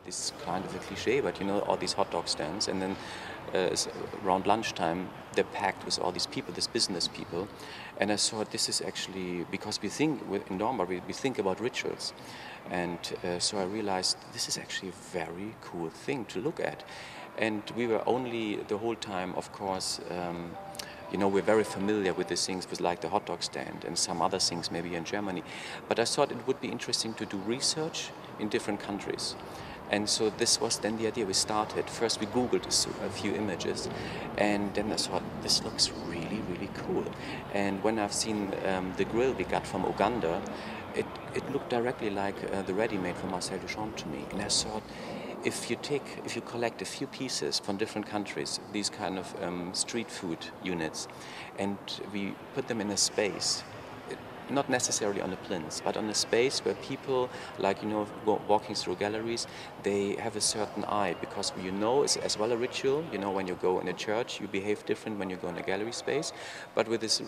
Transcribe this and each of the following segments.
this kind of a cliche, but you know, all these hot dog stands, and then around lunchtime they're packed with all these people, these business people, and I thought this is actually, because we think in Dornbirn we think about rituals, and so I realized this is actually a very cool thing to look at, and we were only the whole time, of course. You know, we're very familiar with these things, with like the hot dog stand and some other things maybe in Germany. But I thought it would be interesting to do research in different countries. And so this was then the idea. We started. First we Googled a few images, and then I thought, this looks really, really cool. And when I've seen the grill we got from Uganda, it looked directly like the ready-made from Marcel Duchamp to me. And I thought, if you collect a few pieces from different countries, these kind of street food units, and we put them in a space, not necessarily on a plinth, but on a space where people, like, you know, walking through galleries, they have a certain eye, because you know it's as well a ritual. You know, when you go in a church, you behave different when you go in a gallery space. But with this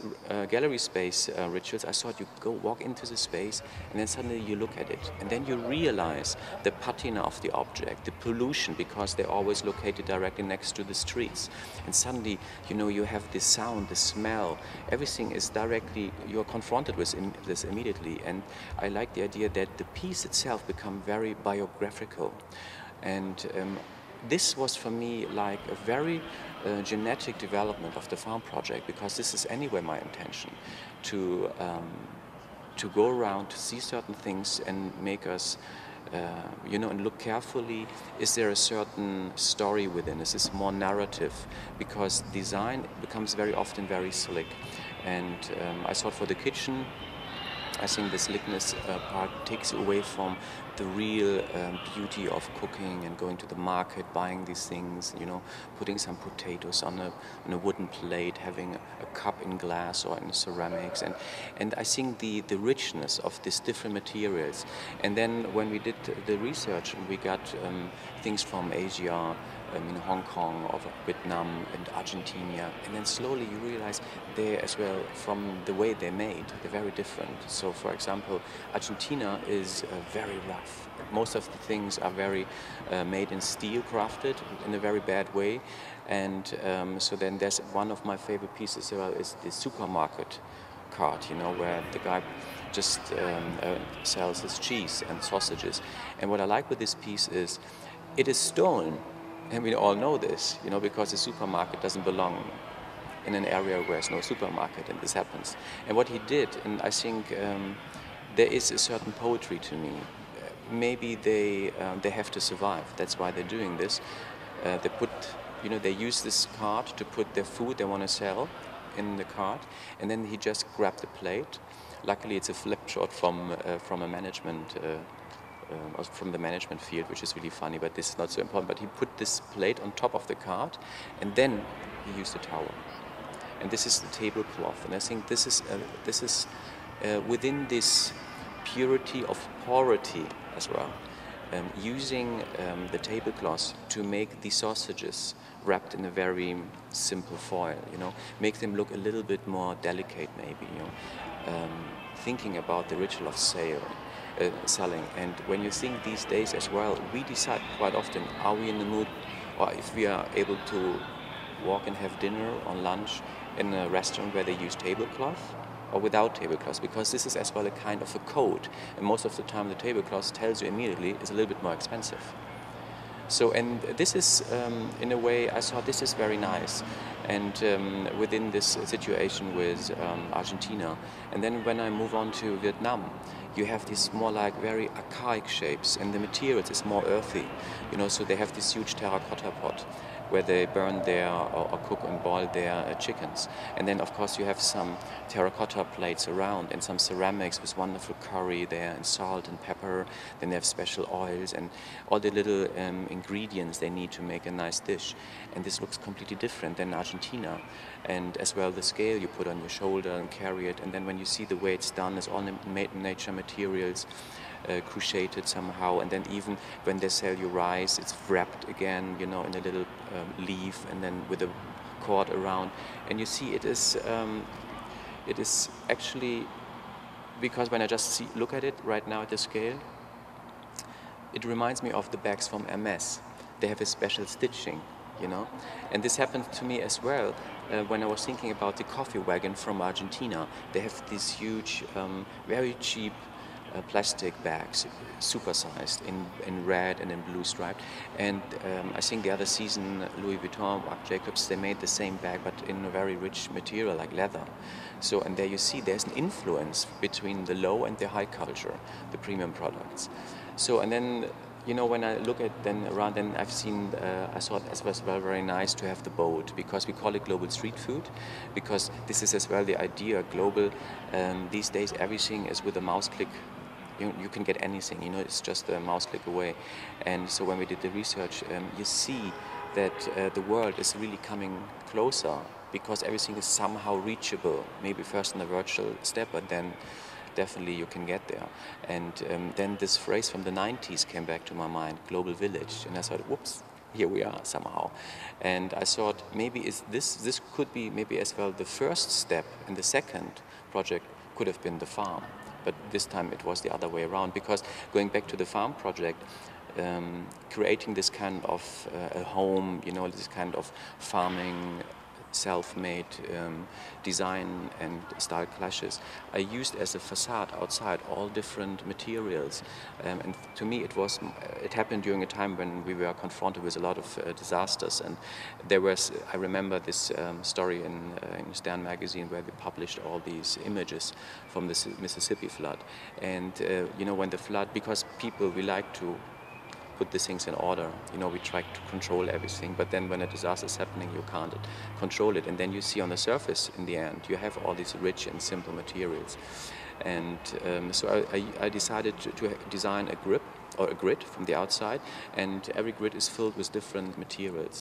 gallery space rituals, I thought you go walk into the space, and then suddenly you look at it, and then you realize the patina of the object, the pollution, because they're always located directly next to the streets. And suddenly, you know, you have the sound, the smell, everything is directly, you're confronted with this immediately. And I like the idea that the piece itself become very biographical. And this was for me like a very genetic development of the farm project, because this is anyway my intention to go around, to see certain things and make us you know, and look carefully, is there a certain story within? Is this more narrative? Because design becomes very often very slick. And I thought for the kitchen, I think the slickness part takes away from the real beauty of cooking and going to the market, buying these things, you know, putting some potatoes on a wooden plate, having a cup in glass or in ceramics, and I think the richness of these different materials. And then when we did the research, we got things from Asia, in Hong Kong, or Vietnam and Argentina, and then slowly you realize they as well, from the way they're made, they're very different. So for example, Argentina is very rough. Most of the things are very made in steel, crafted in a very bad way. And so then there's one of my favorite pieces as well is the supermarket cart, you know, where the guy just sells his cheese and sausages. And what I like with this piece is it is stone. And we all know this, you know, because the supermarket doesn't belong in an area where there's no supermarket, and this happens. And what he did, and I think there is a certain poetry to me. Maybe they have to survive. That's why they're doing this. They put, you know, they use this cart to put their food they want to sell in the cart, and then he just grabbed the plate. Luckily, it's a flip shot from a management. From the management field, which is really funny, but this is not so important. But he put this plate on top of the cart, and then he used a towel. And this is the tablecloth. And I think this is within this purity of pority as well, using the tablecloth to make the sausages wrapped in a very simple foil. You know, make them look a little bit more delicate, maybe. You know, thinking about the ritual of selling. And when you think these days as well, we decide quite often, are we in the mood, or if we are able to walk and have dinner or lunch in a restaurant where they use tablecloth or without tablecloth, because this is as well a kind of a code, and most of the time the tablecloth tells you immediately it's a little bit more expensive. So, and this is, in a way, I thought this is very nice, and within this situation with Argentina. And then when I move on to Vietnam, you have these more like very archaic shapes, and the materials is more earthy, you know, so they have this huge terracotta pot where they burn their, or cook and boil their chickens. And then of course you have some terracotta plates around and some ceramics with wonderful curry there and salt and pepper. Then they have special oils and all the little ingredients they need to make a nice dish. And this looks completely different than Argentina. And as well the scale you put on your shoulder and carry it. And then when you see the way it's done, it's all made nature materials. Crocheted somehow, and then even when they sell you rice, it's wrapped again, you know, in a little leaf, and then with a cord around. And you see, it is actually, because when I just look at it right now at the scale, it reminds me of the bags from Hermes. They have a special stitching, you know. And this happened to me as well when I was thinking about the coffee wagon from Argentina. They have these huge, very cheap plastic bags, supersized in red and in blue striped. And I think the other season, Louis Vuitton, Marc Jacobs, they made the same bag but in a very rich material like leather. So, and there you see there's an influence between the low and the high culture, the premium products. So, and then, you know, when I look at then around, then I've seen, I thought as well very, very nice to have the boat, because we call it global street food, because this is as well the idea, global. These days everything is with a mouse click. You can get anything, you know, it's just a mouse click away. And so when we did the research, you see that the world is really coming closer, because everything is somehow reachable, maybe first in a virtual step, but then definitely you can get there. And then this phrase from the 90s came back to my mind, global village, and I thought, whoops, here we are somehow. And I thought maybe this could be maybe as well the first step, and the second project could have been the farm. But this time it was the other way around, because going back to the farm project, creating this kind of a home, you know, this kind of farming, self-made design and style clashes, I used as a facade outside all different materials. And to me it happened during a time when we were confronted with a lot of disasters, and there was, I remember this story in Stern magazine where they published all these images from the Mississippi flood. And you know, when the flood, because we like to put the things in order, you know, we try to control everything, but then when a disaster is happening, you can't control it, and then you see on the surface, in the end, you have all these rich and simple materials. And so I decided to design a grid from the outside, and every grid is filled with different materials.